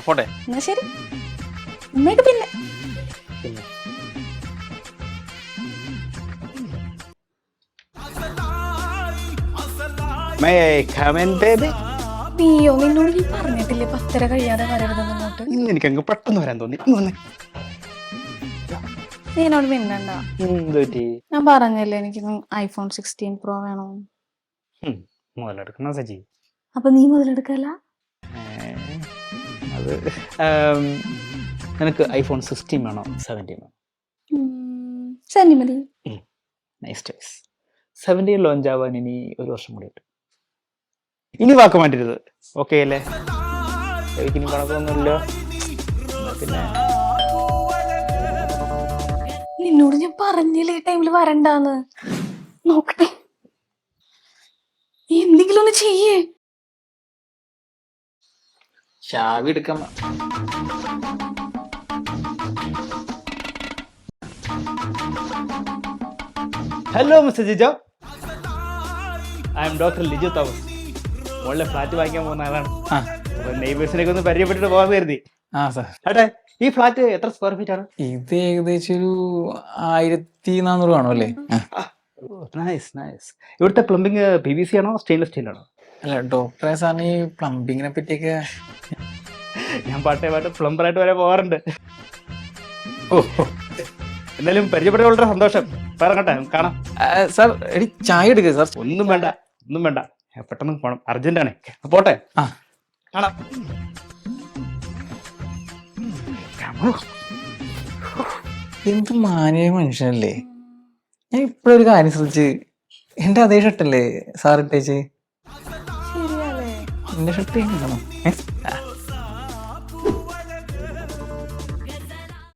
പോട്ടെ. എന്നാ ശരി, എന്നിട്ട് പിന്നെ May I come in, baby? നീയോ നിന്നോട് നീ പറഞ്ഞിട്ടില്ലേ 10:30 കഴിയാതെ വരരുതെന്ന് അങ്ങോട്ട്? ഇന്ന് എനിക്ക് അങ്ങ് പെട്ടെന്ന് വരാൻ തോന്നി. നീ എന്നോട് മിണ്ടണ്ട. ഞാൻ പറഞ്ഞല്ലേ എനിക്ക് iPhone 16 Pro വേണം. മുതലെടുക്കണ സജി. അപ്പൊ നീ മുതലെടുക്കല്ല? അത് നിനക്ക് iPhone 16 വേണോ 17 വേണോ? ശനി മതി. Nice choice. 17 ലോഞ്ച് ആവാൻ ഇനി 1 വർഷം കൂടി ഉണ്ട്. ഇനി വാക്ക് മാറ്റരുത്, ഓക്കെ അല്ലേ? എനിക്കിനി കണക്കൊന്നുമില്ല. പിന്നെ നിന്നോട് ഞാൻ പറഞ്ഞില്ലേ ഈ ടൈമിൽ വരണ്ടാന്ന്. നോക്കട്ടെ, നീ എന്തെങ്കിലും ഒന്ന് ചെയ്യേ. ചാവി എടുക്കാൻ. Hello mister Jijo, I am doctor Liju Thomas. മോളിലെ ഫ്ലാറ്റ് വാങ്ങിക്കാൻ പോകുന്ന ആളാണ്. നെയ്ബേഴ്സിനൊക്കെ ഒന്ന് പരിചയപ്പെട്ടിട്ട് പോകാൻ കരുതി. അതെ, ഈ ഫ്ലാറ്റ് എത്ര സ്ക്വയർ ഫീറ്റ് ആണ്? ഇത് ഏകദേശം ഒരു 1400 കാണും അല്ലേ? Nice nice. ഇവിടുത്തെ പ്ലംബിംഗ് PVC ആണോ സ്റ്റെയിൻലെസ് സ്റ്റീൽ ആണോ? അല്ല ഡോക്ടറെ സാറിന് ഈ പ്ലംബിങ്ങിനെ പറ്റിയൊക്കെ ഞാൻ പാട്ട് പ്ലംബറായിട്ട് വരെ പോകാറുണ്ട്. എന്നാലും പരിചയപ്പെട്ട വളരെ സന്തോഷം. പറയട്ടെ, കാണാം. സാർ എടി ചായ എടുക്കുക സാർ. ഒന്നും വേണ്ട, പെട്ടെന്ന് പോണം, അർജന്റാണ്. പോട്ടെ, കാണാം. എന്ത് മാന്യ മനുഷ്യനല്ലേ. ഞാൻ ഇപ്പോഴൊരു കാര്യം ശ്രദ്ധിച്ച്, എന്റെ അതേ ഷർട്ടല്ലേ സാർ ഇട്ടേച്ച്? ശരിയല്ലേ? എന്റെ ഷർട്ട് കാണണം.